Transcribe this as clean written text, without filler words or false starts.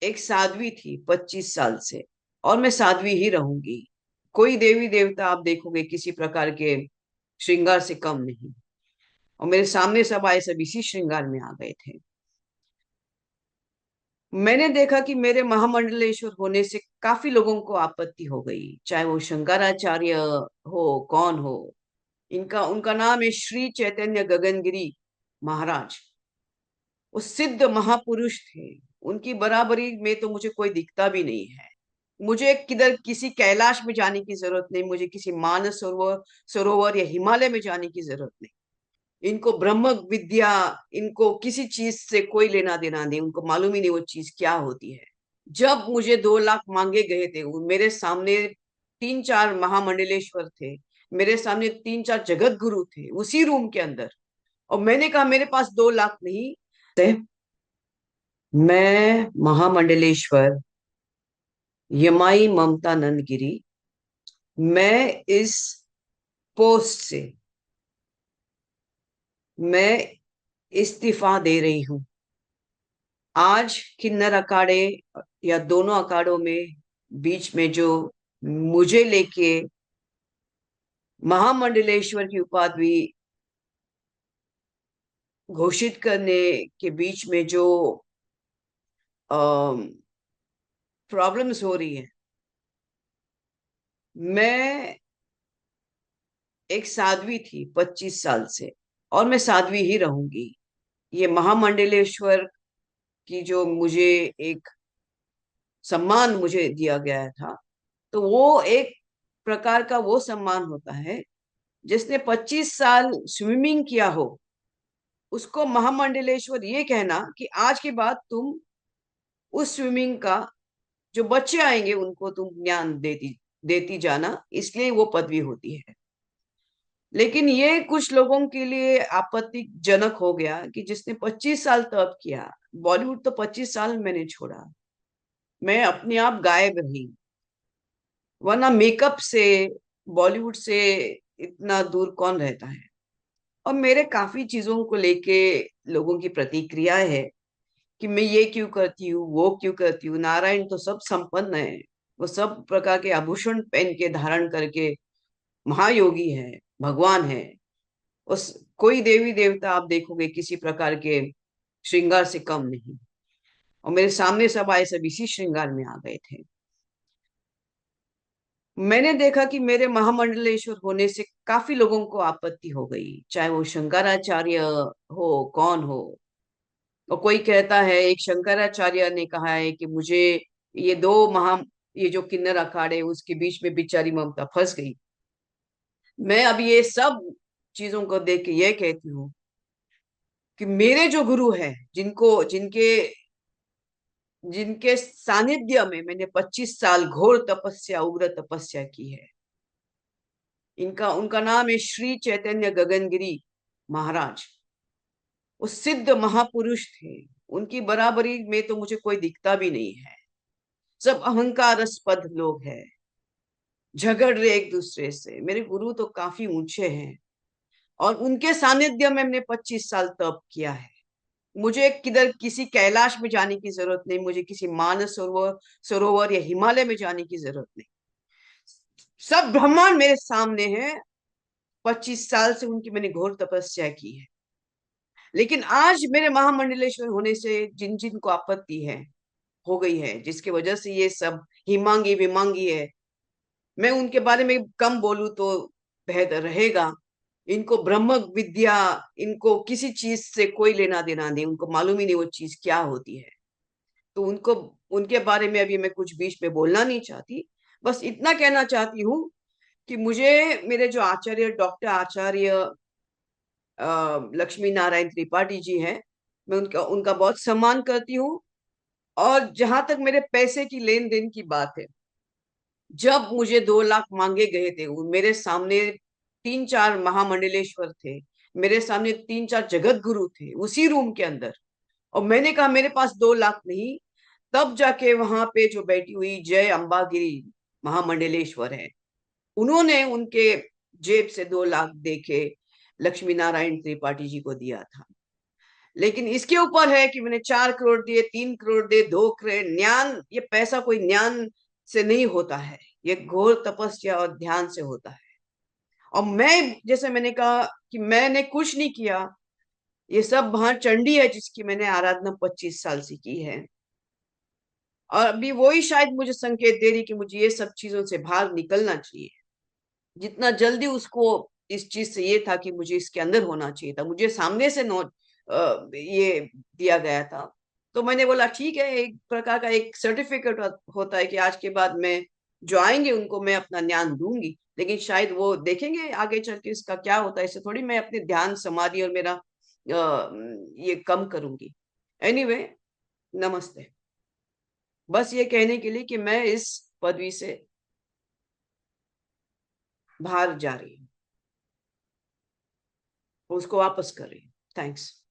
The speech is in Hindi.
एक साध्वी थी 25 साल से, और मैं साध्वी ही रहूंगी। कोई देवी देवता आप देखोगे किसी प्रकार के श्रृंगार से कम नहीं। और मेरे सामने सब आए, सब इसी श्रृंगार में आ गए थे। मैंने देखा कि मेरे महामंडलेश्वर होने से काफी लोगों को आपत्ति हो गई, चाहे वो शंकराचार्य हो, कौन हो। इनका उनका नाम है श्री चैतन्य गगनगिरी महाराज। वो सिद्ध महापुरुष थे। उनकी बराबरी में तो मुझे कोई दिखता भी नहीं है। मुझे किधर किसी कैलाश में जाने की जरूरत नहीं, मुझे किसी मानस सरोवर सरोवर या हिमालय में जाने की जरूरत नहीं। इनको ब्रह्म विद्या, इनको किसी चीज से कोई लेना देना नहीं, उनको मालूम ही नहीं वो चीज क्या होती है। जब मुझे 2 लाख मांगे गए थे, मेरे सामने 3 4 महामंडलेश्वर थे, मेरे सामने 3 4 जगत गुरु थे उसी रूम के अंदर। और मैंने कहा मेरे पास 2 लाख नहीं थे। मैं महामंडलेश्वर यमाई ममता नंदगिरी, मैं इस पोस्ट से मैं इस्तीफा दे रही हूं। आज किन्नर अखाड़े या दोनों अखाड़ों में बीच में जो मुझे लेके महामंडलेश्वर की उपाधि घोषित करने के बीच में जो प्रॉब्लम्स हो रही है। मैं एक साध्वी थी 25 साल से, और मैं साध्वी ही रहूंगी। ये महामंडलेश्वर की जो मुझे एक सम्मान मुझे दिया गया था, तो वो एक प्रकार का वो सम्मान होता है। जिसने 25 साल स्विमिंग किया हो, उसको महामंडलेश्वर ये कहना कि आज के बाद तुम उस स्विमिंग का, जो बच्चे आएंगे उनको तुम ज्ञान देती देती जाना, इसलिए वो पदवी होती है। लेकिन ये कुछ लोगों के लिए आपत्तिजनक हो गया कि जिसने 25 साल तप किया। बॉलीवुड तो 25 साल मैंने छोड़ा, मैं अपने आप गायब रही। वरना मेकअप से, बॉलीवुड से इतना दूर कौन रहता है। और मेरे काफी चीजों को लेके लोगों की प्रतिक्रिया है कि मैं ये क्यों करती हूँ, वो क्यों करती हूँ। नारायण तो सब संपन्न है, वो सब प्रकार के आभूषण पहन के धारण करके महायोगी है, भगवान है। उस कोई देवी देवता आप देखोगे किसी प्रकार के श्रृंगार से कम नहीं। और मेरे सामने सब आए, सब इसी श्रृंगार में आ गए थे। मैंने देखा कि मेरे महामंडलेश्वर होने से काफी लोगों को आपत्ति हो गई, चाहे वो शंकराचार्य हो, कौन हो। और कोई कहता है, एक शंकराचार्य ने कहा है कि मुझे ये दो महा ये जो किन्नर अखाड़े उसके बीच में बेचारी ममता फंस गई। मैं अब ये सब चीजों को देख के ये कहती हूँ कि मेरे जो गुरु हैं, जिनको जिनके जिनके सानिध्य में मैंने 25 साल घोर तपस्या, उग्र तपस्या की है, इनका उनका नाम है श्री चैतन्य गगनगिरी महाराज। वो सिद्ध महापुरुष थे। उनकी बराबरी में तो मुझे कोई दिखता भी नहीं है। सब अहंकारास्पद लोग हैं, झगड़ रहे एक दूसरे से। मेरे गुरु तो काफी ऊंचे हैं, और उनके सानिध्य में मैंने 25 साल तप किया है। मुझे किधर किसी कैलाश में जाने की जरूरत नहीं, मुझे किसी मानस सरोवर या हिमालय में जाने की जरूरत नहीं। सब ब्रह्मांड मेरे सामने है। 25 साल से उनकी मैंने घोर तपस्या की है। लेकिन आज मेरे महामंडलेश्वर होने से जिन जिन को आपत्ति है, हो गई है, जिसकी वजह से ये सब हिमांगी विमांगी है, मैं उनके बारे में कम बोलूं तो बेहतर रहेगा। इनको ब्रह्म विद्या, इनको किसी चीज से कोई लेना देना नहीं, उनको मालूम ही नहीं वो चीज क्या होती है। तो उनको, उनके बारे में अभी मैं कुछ बीच में बोलना नहीं चाहती। बस इतना कहना चाहती हूँ कि मुझे मेरे जो आचार्य, डॉक्टर आचार्य लक्ष्मी नारायण त्रिपाठी जी हैं, मैं उनका उनका बहुत सम्मान करती हूँ। और जहां तक मेरे पैसे की लेन देन की बात है, जब मुझे 2 लाख मांगे गए थे, मेरे सामने 3 4 महामंडलेश्वर थे, मेरे सामने 3 4 जगत गुरु थे उसी रूम के अंदर। और मैंने कहा मेरे पास 2 लाख नहीं। तब जाके वहां पे जो बैठी हुई जय अंबागिरी महामंडलेश्वर है, उन्होंने उनके जेब से 2 लाख दे के लक्ष्मी नारायण त्रिपाठी जी को दिया था। लेकिन इसके ऊपर है कि मैंने 4 करोड़ दिए, 3 करोड़ दिए, 2 करोड़। ज्ञान, ये पैसा कोई ज्ञान से नहीं होता है, ये घोर तपस्या और ध्यान से होता है। और मैं, जैसे मैंने कहा कि मैंने कुछ नहीं किया, ये सब वहां चंडी है जिसकी मैंने आराधना 25 साल से की है। और अभी वही शायद मुझे संकेत दे रही कि मुझे ये सब चीजों से बाहर निकलना चाहिए। जितना जल्दी उसको इस चीज से ये था कि मुझे इसके अंदर होना चाहिए था, मुझे सामने से नो ये दिया गया था। तो मैंने बोला ठीक है, एक प्रकार का एक सर्टिफिकेट होता है कि आज के बाद मैं, जो आएंगे उनको मैं अपना ज्ञान दूंगी, लेकिन शायद वो देखेंगे आगे चल के इसका क्या होता है। इससे थोड़ी मैं अपने ध्यान समाधि और मेरा ये कम करूंगी। एनीवे, नमस्ते। बस ये कहने के लिए कि मैं इस पदवी से बाहर जा रही हूँ, उसको वापस कर रही हूँ। थैंक्स।